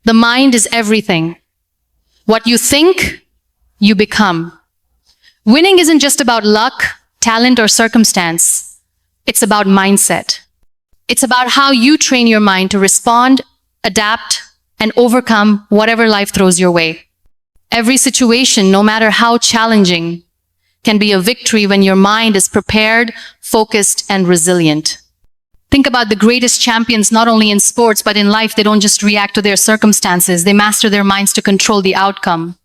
The mind is everything. What you think, you become. Winning isn't just about luck, talent, or circumstance. It's about mindset. It's about how you train your mind to respond, adapt, and overcome whatever life throws your way. Every situation, no matter how challenging, can be a victory when your mind is prepared, focused, and resilient. Think about the greatest champions, not only in sports, but in life. They don't just react to their circumstances. They master their minds to control the outcome.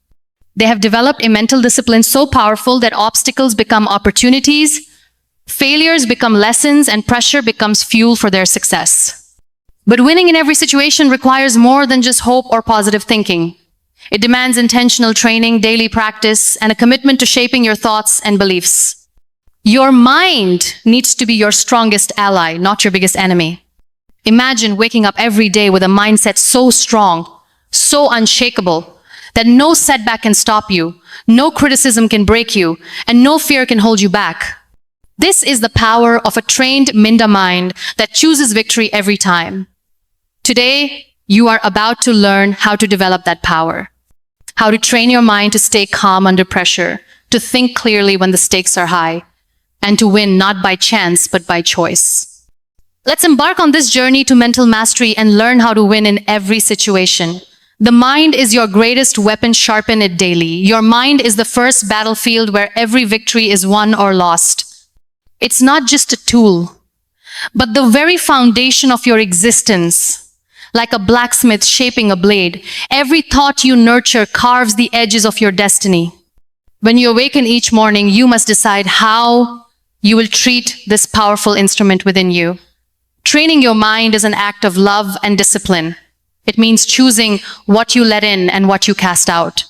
They have developed a mental discipline so powerful that obstacles become opportunities, failures become lessons, and pressure becomes fuel for their success. But winning in every situation requires more than just hope or positive thinking. It demands intentional training, daily practice, and a commitment to shaping your thoughts and beliefs. Your mind needs to be your strongest ally, not your biggest enemy. Imagine waking up every day with a mindset so strong, so unshakable, that no setback can stop you, no criticism can break you, and no fear can hold you back. This is the power of a trained Minda mind that chooses victory every time. Today, you are about to learn how to develop that power. How to train your mind to stay calm under pressure, to think clearly when the stakes are high, and to win not by chance but by choice. Let's embark on this journey to mental mastery and learn how to win in every situation. The mind is your greatest weapon. Sharpen it daily. Your mind is the first battlefield where every victory is won or lost. It's not just a tool, but the very foundation of your existence. Like a blacksmith shaping a blade, every thought you nurture carves the edges of your destiny. When you awaken each morning, you must decide how you will treat this powerful instrument within you. Training your mind is an act of love and discipline. It means choosing what you let in and what you cast out.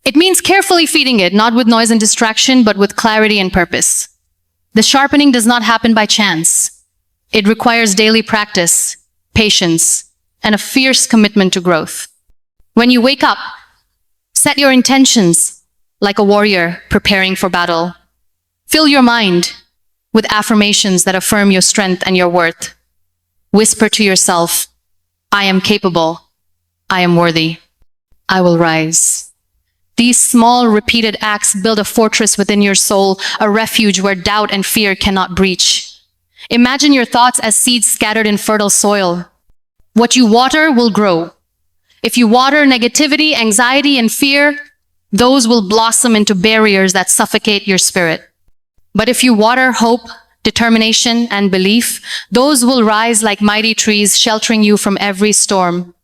It means carefully feeding it, not with noise and distraction, but with clarity and purpose. The sharpening does not happen by chance. It requires daily practice, patience, and a fierce commitment to growth. When you wake up, set your intentions like a warrior preparing for battle. Fill your mind with affirmations that affirm your strength and your worth. Whisper to yourself, I am capable, I am worthy, I will rise. These small, repeated acts build a fortress within your soul, a refuge where doubt and fear cannot breach. Imagine your thoughts as seeds scattered in fertile soil. What you water will grow. If you water negativity, anxiety, and fear, those will blossom into barriers that suffocate your spirit. But if you water hope, determination, and belief, those will rise like mighty trees, sheltering you from every storm.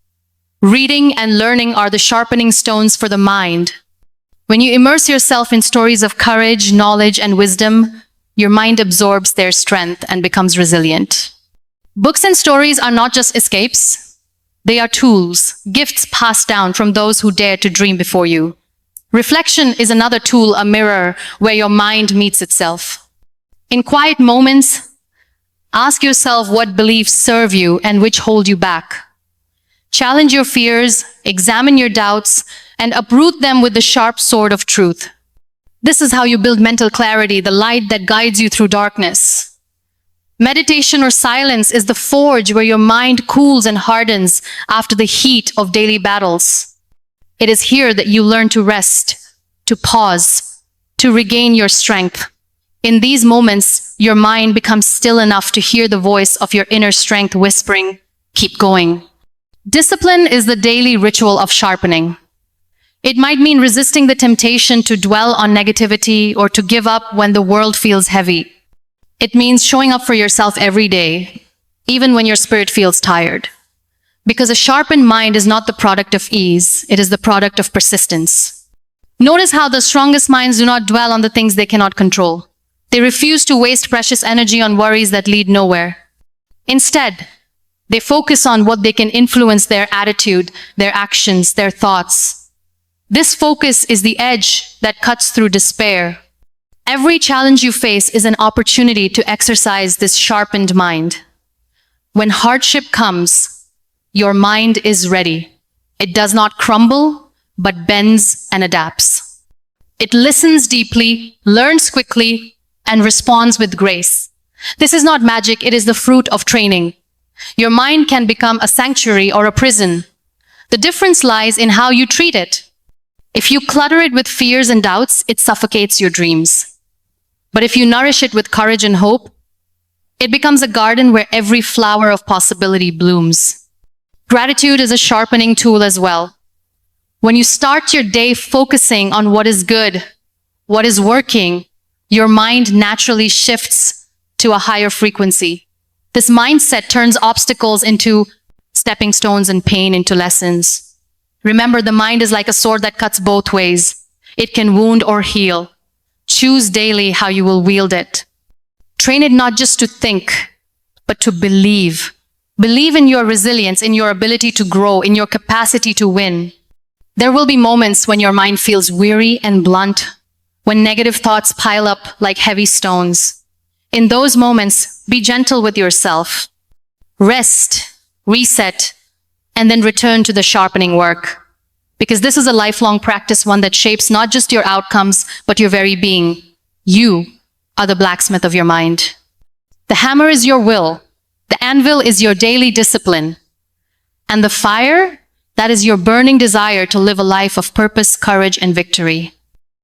Reading and learning are the sharpening stones for the mind. When you immerse yourself in stories of courage, knowledge, and wisdom, your mind absorbs their strength and becomes resilient. Books and stories are not just escapes. They are tools, gifts passed down from those who dared to dream before you. Reflection is another tool, a mirror where your mind meets itself. In quiet moments, ask yourself what beliefs serve you and which hold you back. Challenge your fears, examine your doubts, and uproot them with the sharp sword of truth. This is how you build mental clarity, the light that guides you through darkness. Meditation or silence is the forge where your mind cools and hardens after the heat of daily battles. It is here that you learn to rest, to pause, to regain your strength. In these moments, your mind becomes still enough to hear the voice of your inner strength whispering, keep going. Discipline is the daily ritual of sharpening. It might mean resisting the temptation to dwell on negativity or to give up when the world feels heavy. It means showing up for yourself every day, even when your spirit feels tired. Because a sharpened mind is not the product of ease, it is the product of persistence. Notice how the strongest minds do not dwell on the things they cannot control. They refuse to waste precious energy on worries that lead nowhere. Instead, they focus on what they can influence: their attitude, their actions, their thoughts. This focus is the edge that cuts through despair. Every challenge you face is an opportunity to exercise this sharpened mind. When hardship comes, your mind is ready. It does not crumble, but bends and adapts. It listens deeply, learns quickly, and responds with grace. This is not magic, it is the fruit of training. Your mind can become a sanctuary or a prison, The difference lies in how you treat it. If you clutter it with fears and doubts, it suffocates your dreams. But if you nourish it with courage and hope, it becomes a garden where every flower of possibility blooms. Gratitude is a sharpening tool as well. When you start your day focusing on what is good, what is working, your mind naturally shifts to a higher frequency. This mindset turns obstacles into stepping stones and pain into lessons. Remember, the mind is like a sword that cuts both ways. It can wound or heal. Choose daily how you will wield it. Train it not just to think, but to believe. Believe in your resilience, in your ability to grow, in your capacity to win. There will be moments when your mind feels weary and blunt, when negative thoughts pile up like heavy stones. In those moments, be gentle with yourself. Rest, reset, and then return to the sharpening work. Because this is a lifelong practice, one that shapes not just your outcomes, but your very being. You are the blacksmith of your mind. The hammer is your will. The anvil is your daily discipline. And the fire, that is your burning desire to live a life of purpose, courage, and victory.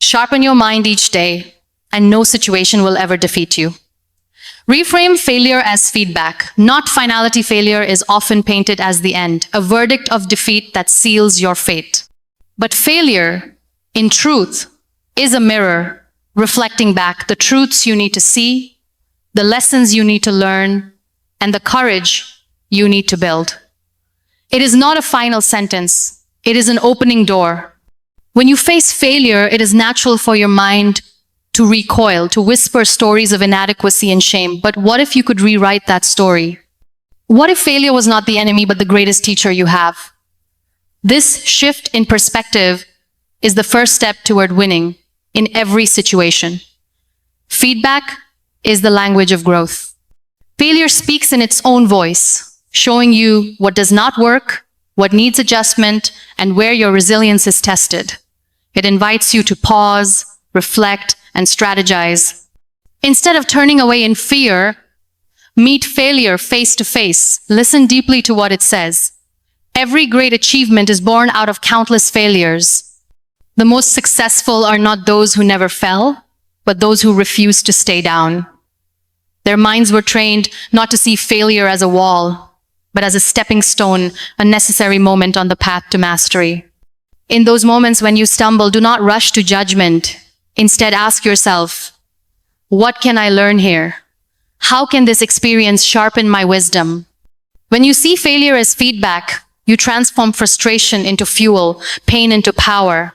Sharpen your mind each day, and no situation will ever defeat you. Reframe failure as feedback. Not finality. Failure is often painted as the end, a verdict of defeat that seals your fate. But failure, in truth, is a mirror reflecting back the truths you need to see, the lessons you need to learn, and the courage you need to build. It is not a final sentence. It is an opening door. When you face failure, it is natural for your mind to recoil, to whisper stories of inadequacy and shame. But what if you could rewrite that story? What if failure was not the enemy, but the greatest teacher you have? This shift in perspective is the first step toward winning in every situation. Feedback is the language of growth. Failure speaks in its own voice, showing you what does not work, what needs adjustment, and where your resilience is tested. It invites you to pause, reflect, and strategize. Instead of turning away in fear, meet failure face to face. Listen deeply to what it says. Every great achievement is born out of countless failures. The most successful are not those who never fell, but those who refused to stay down. Their minds were trained not to see failure as a wall, but as a stepping stone, a necessary moment on the path to mastery. In those moments when you stumble, do not rush to judgment. Instead, ask yourself, what can I learn here? How can this experience sharpen my wisdom? When you see failure as feedback, you transform frustration into fuel, pain into power.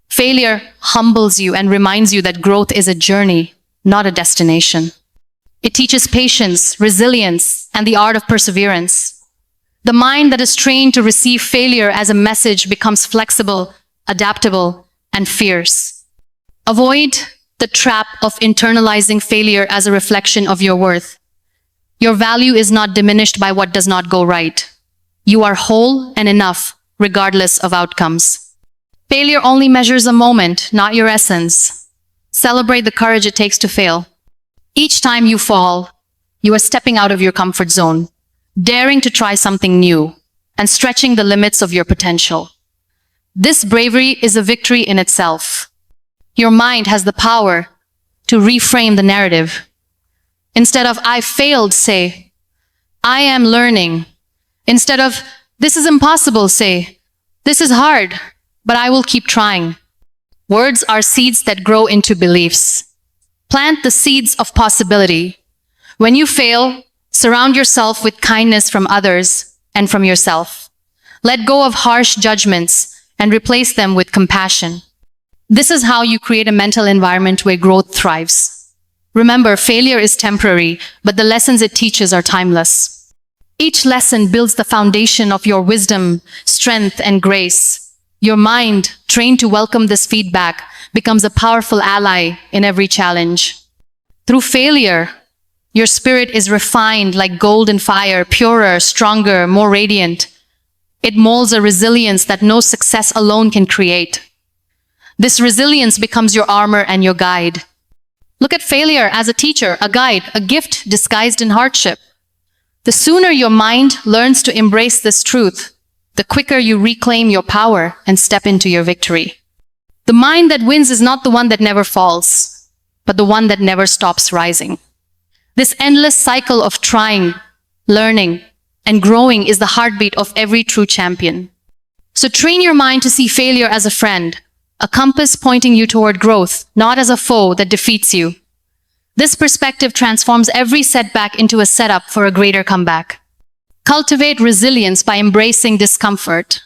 Failure humbles you and reminds you that growth is a journey, not a destination. It teaches patience, resilience, and the art of perseverance. The mind that is trained to receive failure as a message becomes flexible, adaptable, and fierce. Avoid the trap of internalizing failure as a reflection of your worth. Your value is not diminished by what does not go right. You are whole and enough, regardless of outcomes. Failure only measures a moment, not your essence. Celebrate the courage it takes to fail. Each time you fall, you are stepping out of your comfort zone, daring to try something new, and stretching the limits of your potential. This bravery is a victory in itself. Your mind has the power to reframe the narrative. Instead of, I failed, say, I am learning. Instead of, this is impossible, say, this is hard, but I will keep trying. Words are seeds that grow into beliefs. Plant the seeds of possibility. When you fail, surround yourself with kindness from others and from yourself. Let go of harsh judgments and replace them with compassion. This is how you create a mental environment where growth thrives. Remember, failure is temporary, but the lessons it teaches are timeless. Each lesson builds the foundation of your wisdom, strength, and grace. Your mind, trained to welcome this feedback, becomes a powerful ally in every challenge. Through failure, your spirit is refined like gold in fire, purer, stronger, more radiant. It molds a resilience that no success alone can create. This resilience becomes your armor and your guide. Look at failure as a teacher, a guide, a gift disguised in hardship. The sooner your mind learns to embrace this truth, the quicker you reclaim your power and step into your victory. The mind that wins is not the one that never falls, but the one that never stops rising. This endless cycle of trying, learning, and growing is the heartbeat of every true champion. So train your mind to see failure as a friend, a compass pointing you toward growth, not as a foe that defeats you. This perspective transforms every setback into a setup for a greater comeback. Cultivate resilience by embracing discomfort.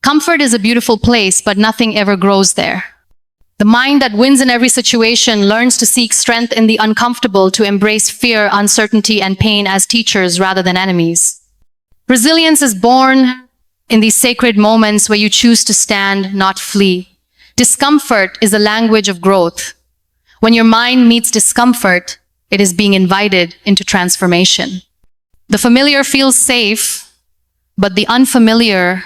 Comfort is a beautiful place, but nothing ever grows there. The mind that wins in every situation learns to seek strength in the uncomfortable, to embrace fear, uncertainty, and pain as teachers rather than enemies. Resilience is born in these sacred moments where you choose to stand, not flee. Discomfort is the language of growth. When your mind meets discomfort, it is being invited into transformation. The familiar feels safe, but the unfamiliar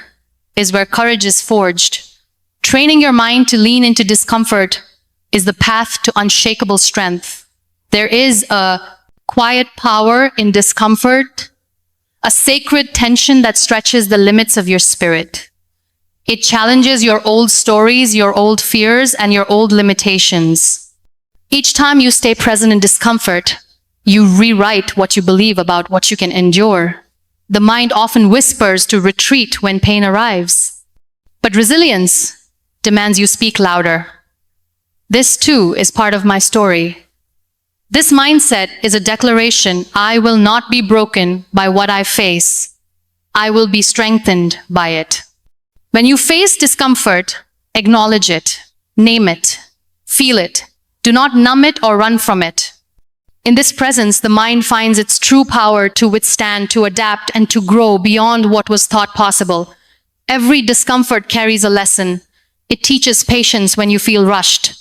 is where courage is forged. Training your mind to lean into discomfort is the path to unshakable strength. There is a quiet power in discomfort, a sacred tension that stretches the limits of your spirit. It challenges your old stories, your old fears, and your old limitations. Each time you stay present in discomfort, you rewrite what you believe about what you can endure. The mind often whispers to retreat when pain arrives. But resilience demands you speak louder. This too is part of my story. This mindset is a declaration: I will not be broken by what I face. I will be strengthened by it. When you face discomfort, acknowledge it, name it, feel it. Do not numb it or run from it. In this presence, the mind finds its true power to withstand, to adapt, and to grow beyond what was thought possible. Every discomfort carries a lesson. It teaches patience when you feel rushed.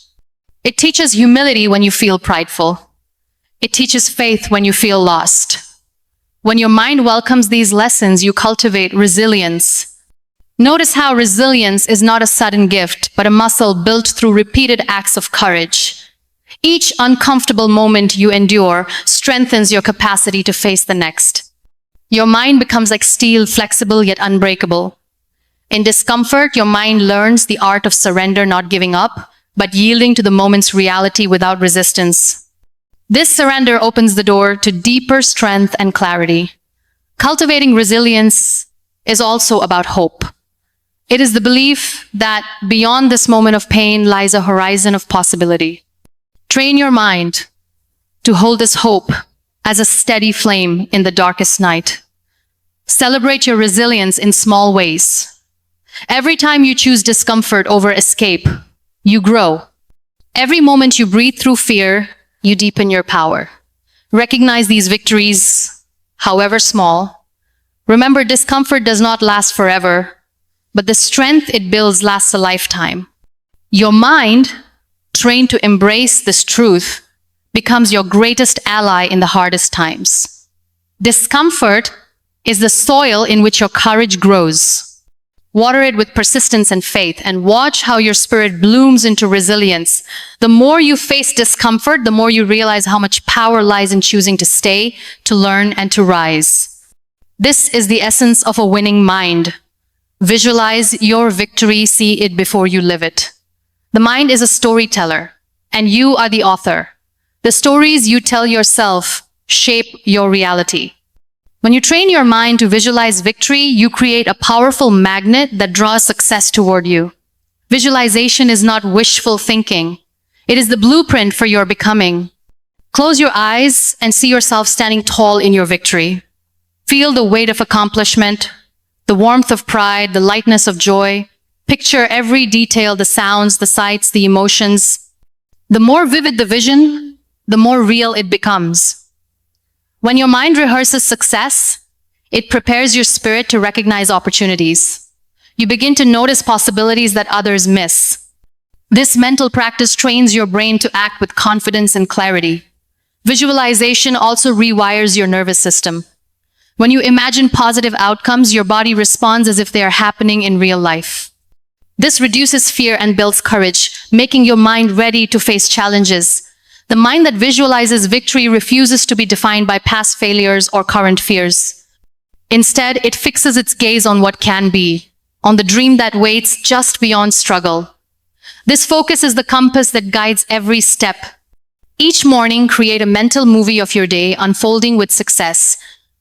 It teaches humility when you feel prideful. It teaches faith when you feel lost. When your mind welcomes these lessons, you cultivate resilience. Notice how resilience is not a sudden gift, but a muscle built through repeated acts of courage. Each uncomfortable moment you endure strengthens your capacity to face the next. Your mind becomes like steel, flexible yet unbreakable. In discomfort, your mind learns the art of surrender, not giving up, but yielding to the moment's reality without resistance. This surrender opens the door to deeper strength and clarity. Cultivating resilience is also about hope. It is the belief that beyond this moment of pain lies a horizon of possibility. Train your mind to hold this hope as a steady flame in the darkest night. Celebrate your resilience in small ways. Every time you choose discomfort over escape, you grow. Every moment you breathe through fear, you deepen your power. Recognize these victories, however small. Remember, discomfort does not last forever, but the strength it builds lasts a lifetime. Your mind, trained to embrace this truth, becomes your greatest ally in the hardest times. Discomfort is the soil in which your courage grows. Water it with persistence and faith, and watch how your spirit blooms into resilience. The more you face discomfort, the more you realize how much power lies in choosing to stay, to learn, and to rise. This is the essence of a winning mind. Visualize your victory, see it before you live it. The mind is a storyteller, and you are the author. The stories you tell yourself shape your reality. When you train your mind to visualize victory, you create a powerful magnet that draws success toward you. Visualization is not wishful thinking. It is the blueprint for your becoming. Close your eyes and see yourself standing tall in your victory. Feel the weight of accomplishment, the warmth of pride, the lightness of joy. Picture every detail, the sounds, the sights, the emotions. The more vivid the vision, the more real it becomes. When your mind rehearses success, it prepares your spirit to recognize opportunities. You begin to notice possibilities that others miss. This mental practice trains your brain to act with confidence and clarity. Visualization also rewires your nervous system. When you imagine positive outcomes, your body responds as if they are happening in real life. This reduces fear and builds courage, making your mind ready to face challenges. The mind that visualizes victory refuses to be defined by past failures or current fears. Instead, it fixes its gaze on what can be, on the dream that waits just beyond struggle. This focus is the compass that guides every step. Each morning, create a mental movie of your day unfolding with success.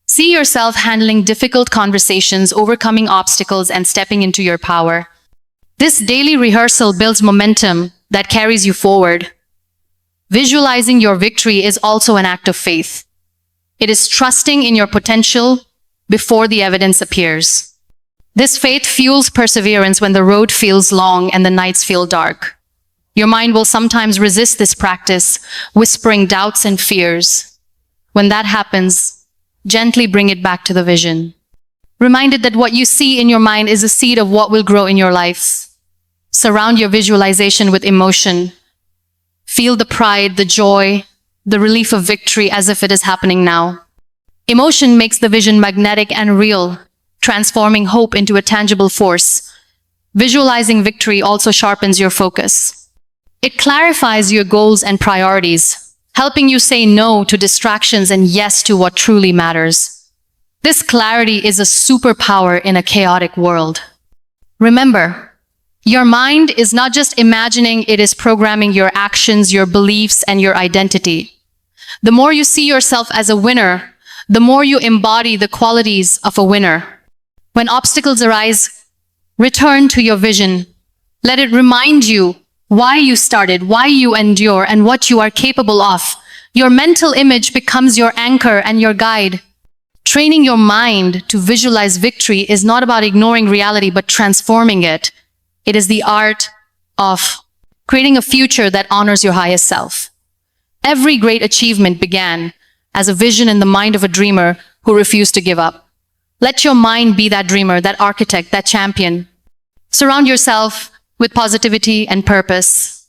See yourself handling difficult conversations, overcoming obstacles, and stepping into your power. This daily rehearsal builds momentum that carries you forward. Visualizing your victory is also an act of faith. It is trusting in your potential before the evidence appears. This faith fuels perseverance when the road feels long and the nights feel dark. Your mind will sometimes resist this practice, whispering doubts and fears. When that happens, gently bring it back to the vision. Reminded that what you see in your mind is a seed of what will grow in your life. Surround your visualization with emotion. Feel the pride, the joy, the relief of victory as if it is happening now. Emotion makes the vision magnetic and real, transforming hope into a tangible force. Visualizing victory also sharpens your focus. It clarifies your goals and priorities, helping you say no to distractions and yes to what truly matters. This clarity is a superpower in a chaotic world. Remember, your mind is not just imagining, it is programming your actions, your beliefs, and your identity. The more you see yourself as a winner, the more you embody the qualities of a winner. When obstacles arise, return to your vision. Let it remind you why you started, why you endure, and what you are capable of. Your mental image becomes your anchor and your guide. Training your mind to visualize victory is not about ignoring reality, but transforming it. It is the art of creating a future that honors your highest self. Every great achievement began as a vision in the mind of a dreamer who refused to give up. Let your mind be that dreamer, that architect, that champion. Surround yourself with positivity and purpose.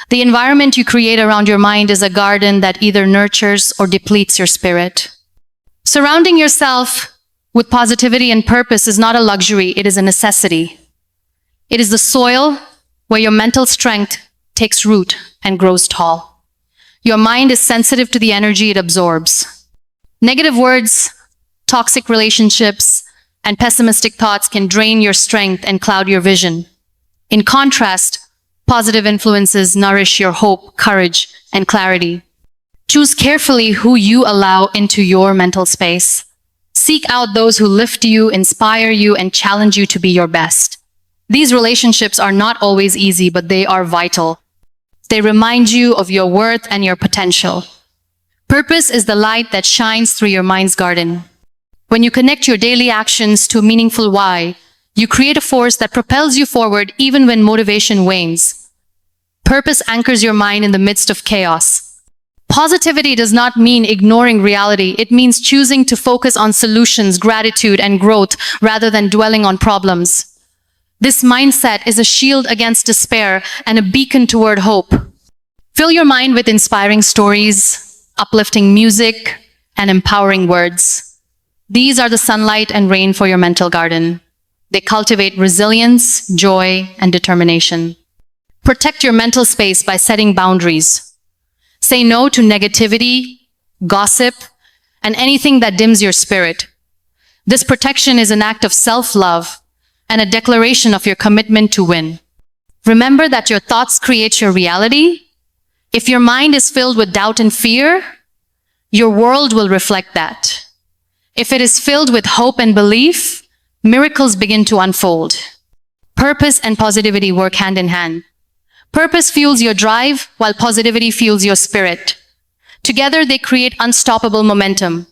The environment you create around your mind is a garden that either nurtures or depletes your spirit. Surrounding yourself with positivity and purpose is not a luxury, it is a necessity. It is the soil where your mental strength takes root and grows tall. Your mind is sensitive to the energy it absorbs. Negative words, toxic relationships, and pessimistic thoughts can drain your strength and cloud your vision. In contrast, positive influences nourish your hope, courage, and clarity. Choose carefully who you allow into your mental space. Seek out those who lift you, inspire you, and challenge you to be your best. These relationships are not always easy, but they are vital. They remind you of your worth and your potential. Purpose is the light that shines through your mind's garden. When you connect your daily actions to a meaningful why, you create a force that propels you forward even when motivation wanes. Purpose anchors your mind in the midst of chaos. Positivity does not mean ignoring reality. It means choosing to focus on solutions, gratitude, and growth rather than dwelling on problems. This mindset is a shield against despair and a beacon toward hope. Fill your mind with inspiring stories, uplifting music, and empowering words. These are the sunlight and rain for your mental garden. They cultivate resilience, joy, and determination. Protect your mental space by setting boundaries. Say no to negativity, gossip, and anything that dims your spirit. This protection is an act of self-love and a declaration of your commitment to win. Remember that your thoughts create your reality. If your mind is filled with doubt and fear, your world will reflect that. If it is filled with hope and belief, miracles begin to unfold. Purpose and positivity work hand in hand. Purpose fuels your drive, while positivity fuels your spirit. Together, they create unstoppable momentum.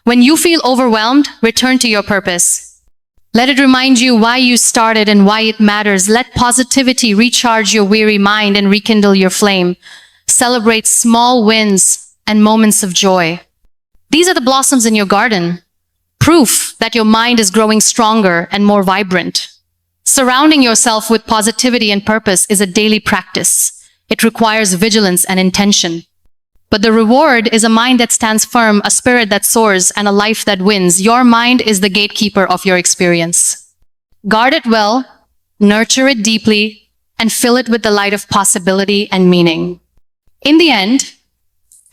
When you feel overwhelmed, return to your purpose. Let it remind you why you started and why it matters. Let positivity recharge your weary mind and rekindle your flame. Celebrate small wins and moments of joy. These are the blossoms in your garden, proof that your mind is growing stronger and more vibrant. Surrounding yourself with positivity and purpose is a daily practice. It requires vigilance and intention. But the reward is a mind that stands firm, a spirit that soars, and a life that wins. Your mind is the gatekeeper of your experience. Guard it well, nurture it deeply, and fill it with the light of possibility and meaning. In the end,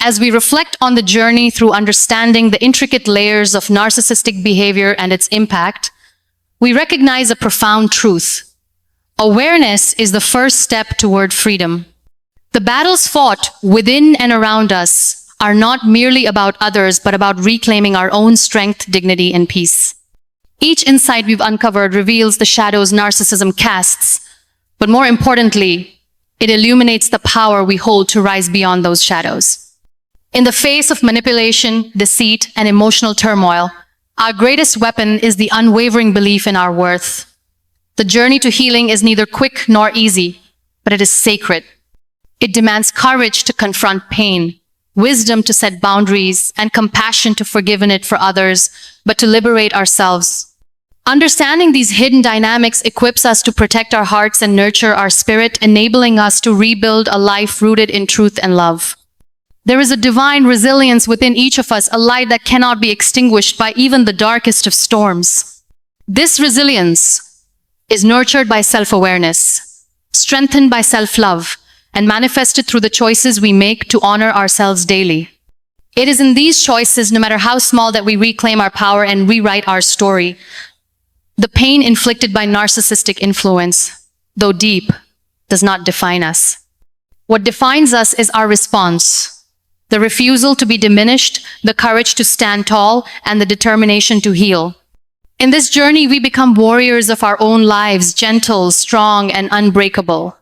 As we reflect on the journey through understanding the intricate layers of narcissistic behavior and its impact, we recognize a profound truth. Awareness is the first step toward freedom. The battles fought within and around us are not merely about others, but about reclaiming our own strength, dignity, and peace. Each insight we've uncovered reveals the shadows narcissism casts, but more importantly, it illuminates the power we hold to rise beyond those shadows. In the face of manipulation, deceit, and emotional turmoil, our greatest weapon is the unwavering belief in our worth. The journey to healing is neither quick nor easy, but it is sacred. It demands courage to confront pain, wisdom to set boundaries, and compassion to forgive it for others, but to liberate ourselves. Understanding these hidden dynamics equips us to protect our hearts and nurture our spirit, enabling us to rebuild a life rooted in truth and love. There is a divine resilience within each of us, a light that cannot be extinguished by even the darkest of storms. This resilience is nurtured by self-awareness, strengthened by self-love, and manifested through the choices we make to honor ourselves daily. It is in these choices, no matter how small, that we reclaim our power and rewrite our story. The pain inflicted by narcissistic influence, though deep, does not define us. What defines us is our response. The refusal to be diminished, the courage to stand tall, and the determination to heal. In this journey, we become warriors of our own lives, gentle, strong, and unbreakable.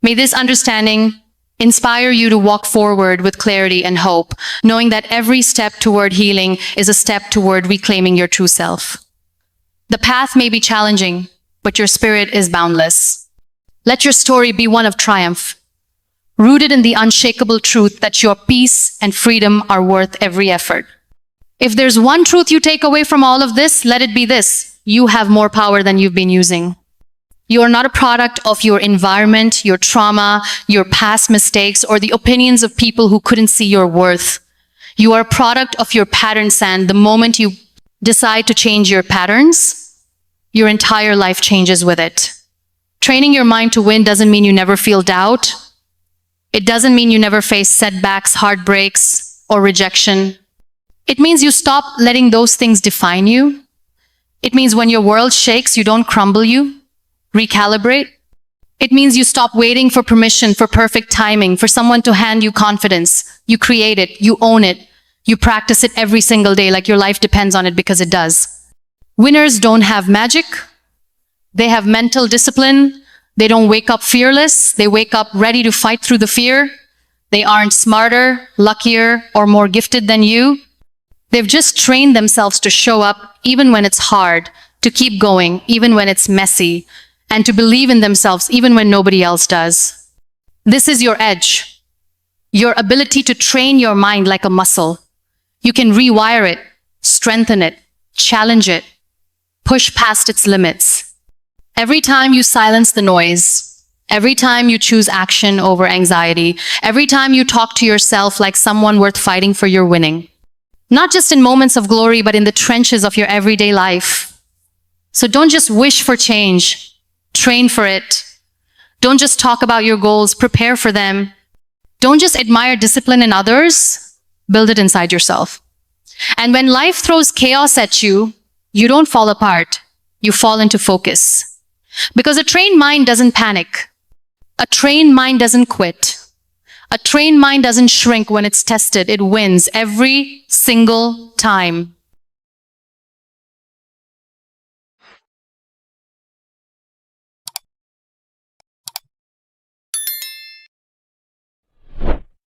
May this understanding inspire you to walk forward with clarity and hope, knowing that every step toward healing is a step toward reclaiming your true self. The path may be challenging, but your spirit is boundless. Let your story be one of triumph, rooted in the unshakable truth that your peace and freedom are worth every effort. If there's one truth you take away from all of this, let it be this: you have more power than you've been using. You are not a product of your environment, your trauma, your past mistakes, or the opinions of people who couldn't see your worth. You are a product of your patterns, and the moment you decide to change your patterns, your entire life changes with it. Training your mind to win doesn't mean you never feel doubt. It doesn't mean you never face setbacks, heartbreaks, or rejection. It means you stop letting those things define you. It means when your world shakes, you don't crumble, you recalibrate. It means you stop waiting for permission, for perfect timing, for someone to hand you confidence. You create it, you own it, you practice it every single day like your life depends on it, because it does. Winners don't have magic. They have mental discipline. They don't wake up fearless. They wake up ready to fight through the fear. They aren't smarter, luckier, or more gifted than you. They've just trained themselves to show up even when it's hard, to keep going even when it's messy, and to believe in themselves even when nobody else does. This is your edge, your ability to train your mind like a muscle. You can rewire it, strengthen it, challenge it, push past its limits. Every time you silence the noise, every time you choose action over anxiety, every time you talk to yourself like someone worth fighting for, you're winning. Not just in moments of glory, but in the trenches of your everyday life. So don't just wish for change, train for it. Don't just talk about your goals, prepare for them. Don't just admire discipline in others, build it inside yourself. And when life throws chaos at you, you don't fall apart, you fall into focus. Because a trained mind doesn't panic. A trained mind doesn't quit. A trained mind doesn't shrink when it's tested. It wins every single time.